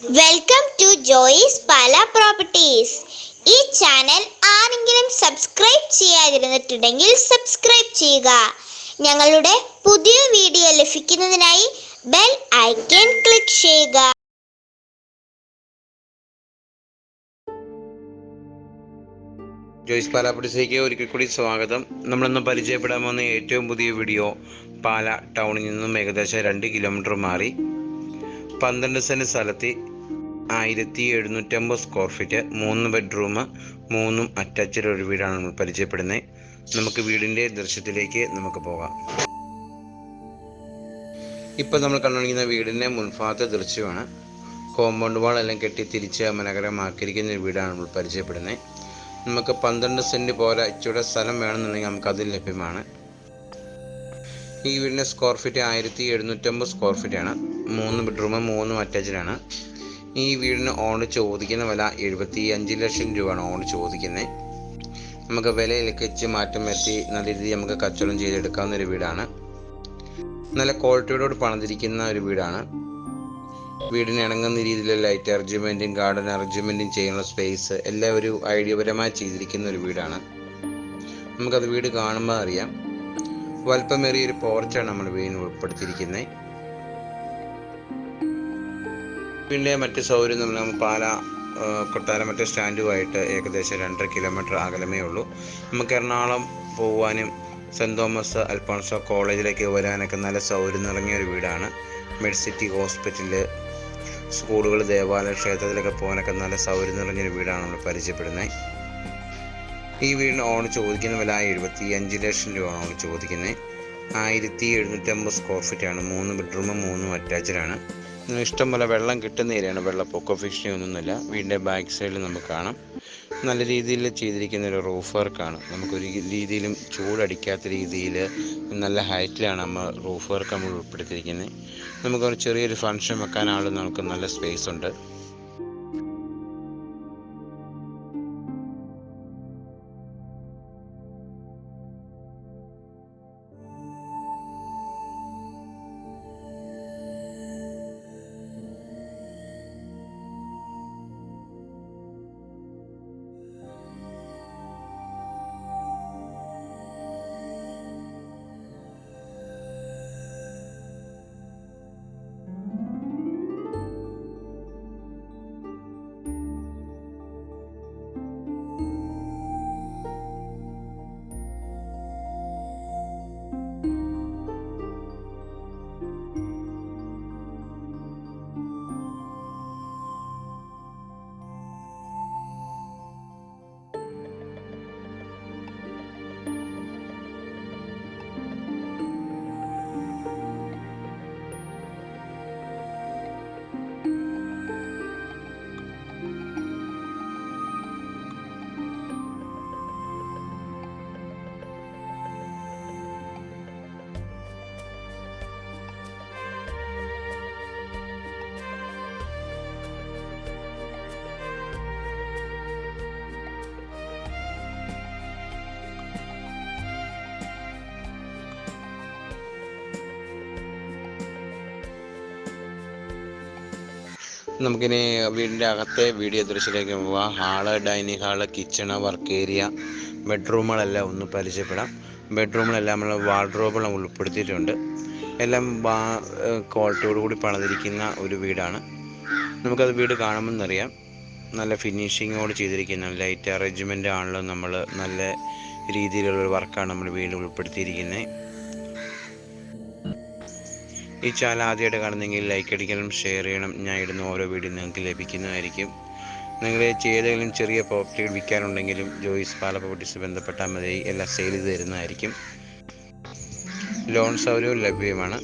Welcome to Joyce Pala properties. ഈ channel ആരെങ്കിലും subscribe ചെയ്യാതിരുന്നിട്ടുണ്ടെങ്കിൽ സബ്സ്ക്രൈബ് ചെയ്യുക. ഞങ്ങളുടെ പുതിയ വീഡിയോ ലഭിക്കുന്നതിനായി ബെൽ ഐക്കൺ ക്ലിക്ക് ചെയ്യുക. ജോയിസ് പാല പ്രോപ്പർട്ടീസിലേക്ക് ഒരിക്കൽ കൂടി സ്വാഗതം. നമ്മളിന്ന് പരിചയപ്പെടാൻ പോകുന്ന ഏറ്റവും പുതിയ വീഡിയോ പാല ടൗണിൽ നിന്നും ഏകദേശം 2 കിലോമീറ്റർ മാറി 12 സെൻറ്റ് സ്ഥലത്ത് 1750 സ്ക്വയർ ഫീറ്റ് 3 ബെഡ്റൂം 3 അറ്റാച്ച്ഡ് ഒരു വീടാണ് നമ്മൾ പരിചയപ്പെടുന്നത്. നമുക്ക് വീടിൻ്റെ ദൃശ്യത്തിലേക്ക് നമുക്ക് പോകാം. ഇപ്പോൾ നമ്മൾ കണ്ടുകൊണ്ടിരിക്കുന്ന വീടിൻ്റെ മുൻഭാഗത്തെ ദൃശ്യമാണ്. കോമ്പൗണ്ട് വാളെല്ലാം കെട്ടി തിരിച്ച് മനോഹരമാക്കിയിരിക്കുന്ന ഒരു വീടാണ് നമ്മൾ പരിചയപ്പെടുന്നത്. നമുക്ക് 12 സെൻറ്റ് പോലെ ഇച്ചിരി സ്ഥലം വേണമെന്നുണ്ടെങ്കിൽ നമുക്കത് ലഭ്യമാണ്. ഈ വീടിൻ്റെ സ്ക്വയർ ഫീറ്റ് 1750 സ്ക്വയർ ഫീറ്റാണ്. 3 ബെഡ്റൂം 3 അറ്റാച്ച്ഡാണ്. ഈ വീടിന് ഓണ് ചോദിക്കുന്ന വില 75 ലക്ഷം രൂപയാണ് ഓണ് ചോദിക്കുന്നത്. നമുക്ക് വിലയിലേക്ക് വെച്ച് മാറ്റം വരുത്തി നല്ല രീതിയിൽ നമുക്ക് കച്ചവടം ചെയ്തെടുക്കാവുന്ന ഒരു വീടാണ്. നല്ല ക്വാളിറ്റിയോട് പണിതിരിക്കുന്ന ഒരു വീടാണ്. വീടിന് ഇണങ്ങുന്ന രീതിയിലുള്ള ലൈറ്റ് അറേഞ്ച്മെൻറ്റും ഗാർഡൻ അറേഞ്ച്മെൻറ്റും ചെയ്യാനുള്ള സ്പേസ് എല്ലാം ഒരു ഐഡിയപരമായി ചെയ്തിരിക്കുന്ന ഒരു വീടാണ്. നമുക്കത് വീട് കാണുമ്പോൾ അറിയാം. വലിപ്പമേറിയ ഒരു പോർച്ചാണ് നമ്മൾ വീടിന് ഉൾപ്പെടുത്തിയിരിക്കുന്നത്. വീടിൻ്റെ മറ്റ് സൗകര്യം നമ്മൾ പാല കൊട്ടാരമറ്റ സ്റ്റാൻഡുമായിട്ട് ഏകദേശം 2.5 കിലോമീറ്റർ അകലമേ ഉള്ളൂ. നമുക്ക് എറണാകുളം പോകുവാനും സെൻറ് തോമസ് അൽഫോൺസോ കോളേജിലേക്ക് വരാനൊക്കെ നല്ല സൗകര്യം നിറഞ്ഞ ഒരു വീടാണ്. മെഡിസിറ്റി ഹോസ്പിറ്റല്, സ്കൂളുകൾ, ദേവാലയ, ക്ഷേത്രത്തിലൊക്കെ പോകാനൊക്കെ നല്ല സൗകര്യം നിറഞ്ഞൊരു വീടാണ് നമ്മൾ പരിചയപ്പെടുന്നത്. ഈ വീടിന് ഓണ് ചോദിക്കുന്ന വില 75 ലക്ഷം രൂപയാണ് ഓണ് ചോദിക്കുന്നത്. 1750 സ്ക്വയർ ഫീറ്റാണ്. 3 ബെഡ്റൂം 3 അറ്റാച്ച്ഡാണ്. ഇഷ്ടംപോലെ വെള്ളം കിട്ടുന്ന ഏരിയയാണ്. വെള്ളപ്പൊക്ക ഭീഷണിയൊന്നുമില്ല. വീടിൻ്റെ ബാക്ക് സൈഡിൽ നമുക്ക് കാണാം. നല്ല രീതിയിൽ ചെയ്തിരിക്കുന്ന ഒരു റൂഫ് വർക്കാണ്. നമുക്കൊരു രീതിയിലും ചൂടടിക്കാത്ത രീതിയിൽ നല്ല ഹൈറ്റിലാണ് നമ്മൾ റൂഫ് വർക്ക് നമ്മൾ ഉൾപ്പെടുത്തിയിരിക്കുന്നത്. നമുക്കൊരു ചെറിയൊരു ഫംഗ്ഷൻ വെക്കാനാളും നമുക്ക് നല്ല സ്പേസ് ഉണ്ട്. നമുക്കിനി വീടിൻ്റെ അകത്തെ വീഡിയോ ദൃശ്യത്തിലേക്ക് പോകാം. Hall, dining hall, kitchen, work area, ബെഡ്റൂമുകളെല്ലാം ഒന്ന് പരിചയപ്പെടാം. ബെഡ്റൂമിലെല്ലാം നമ്മൾ വാർഡ്രോബുകൾ ഉൾപ്പെടുത്തിയിട്ടുണ്ട്. എല്ലാം ക്വാളിറ്റിയോടുകൂടി പണിതിരിക്കുന്ന ഒരു വീടാണ്. നമുക്കത് വീട് കാണുമെന്നറിയാം. നല്ല ഫിനിഷിങ്ങോട് ചെയ്തിരിക്കുന്ന ലൈറ്റ് അറേഞ്ച്മെൻ്റ് ആണല്ലോ. നമ്മൾ നല്ല രീതിയിലുള്ളൊരു വർക്കാണ് നമ്മൾ വീട് ഉൾപ്പെടുത്തിയിരിക്കുന്നത്. ഈ ചാനൽ ആദ്യമായിട്ട് കാണുന്നെങ്കിൽ ലൈക്ക് അടിക്കണം, ഷെയർ ചെയ്യണം. ഞാൻ ഇടുന്ന ഓരോ വീഡിയോ നിങ്ങൾക്ക് ലഭിക്കുന്നതായിരിക്കും. നിങ്ങൾ ഏതെങ്കിലും ചെറിയ പ്രോപ്പർട്ടി വിൽക്കാനുണ്ടെങ്കിലും ജോയിസ് പാല പ്രോപ്പർട്ടീസ് ബന്ധപ്പെട്ടാൽ മതി. എല്ലാം സെയിൽ ചെയ്ത് തരുന്നതായിരിക്കും. ലോൺ സൗകര്യവും ലഭ്യമാണ്.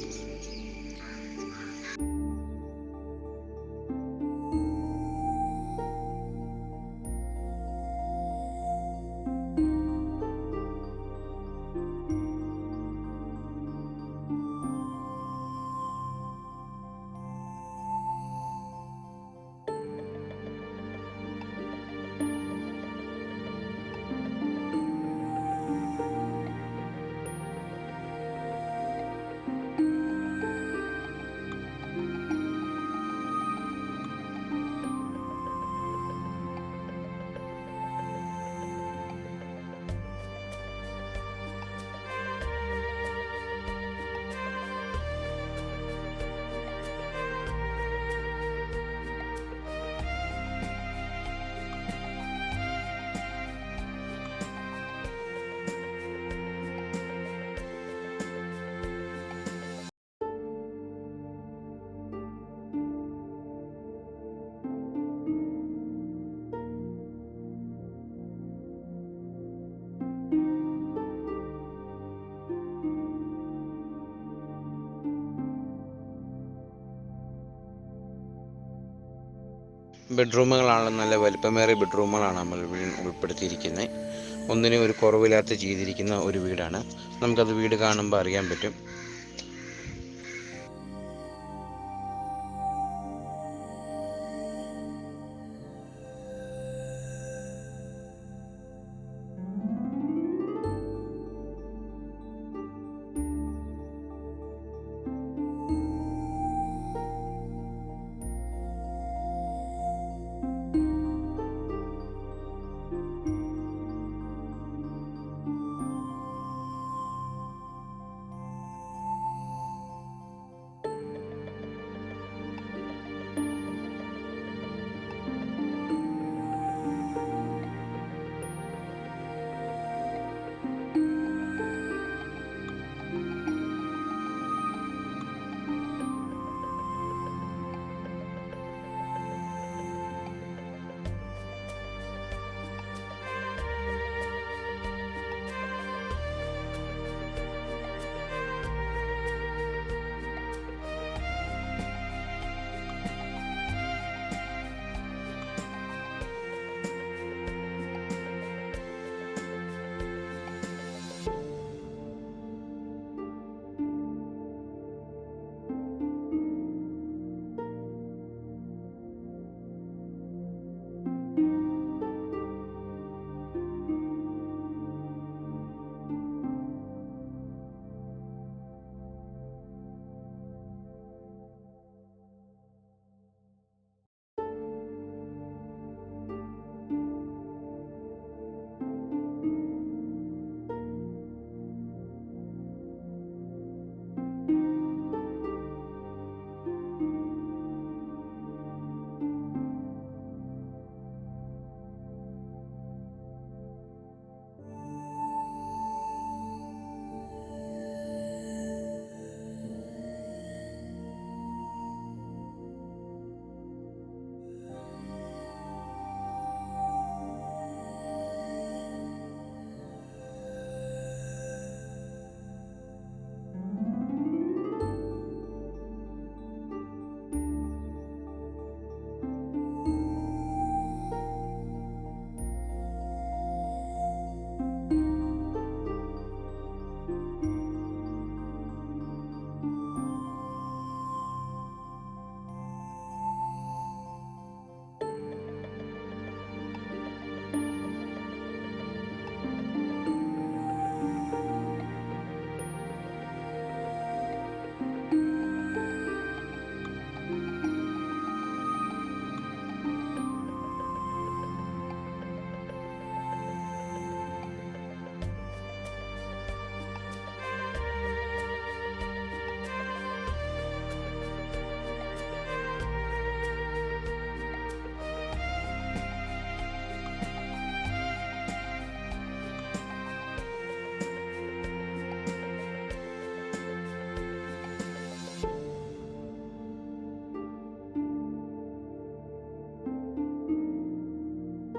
ബെഡ്റൂമുകളാണ് നല്ല വലിപ്പമേറിയ ബെഡ്റൂമുകളാണ് നമ്മൾ ഉൾപ്പെടുത്തിയിരിക്കുന്നത്. ഒന്നിനും ഒരു കുറവില്ലാത്ത ചെയ്തിരിക്കുന്ന ഒരു വീടാണ്. നമുക്കത് വീട് കാണുമ്പോൾ അറിയാൻ പറ്റും.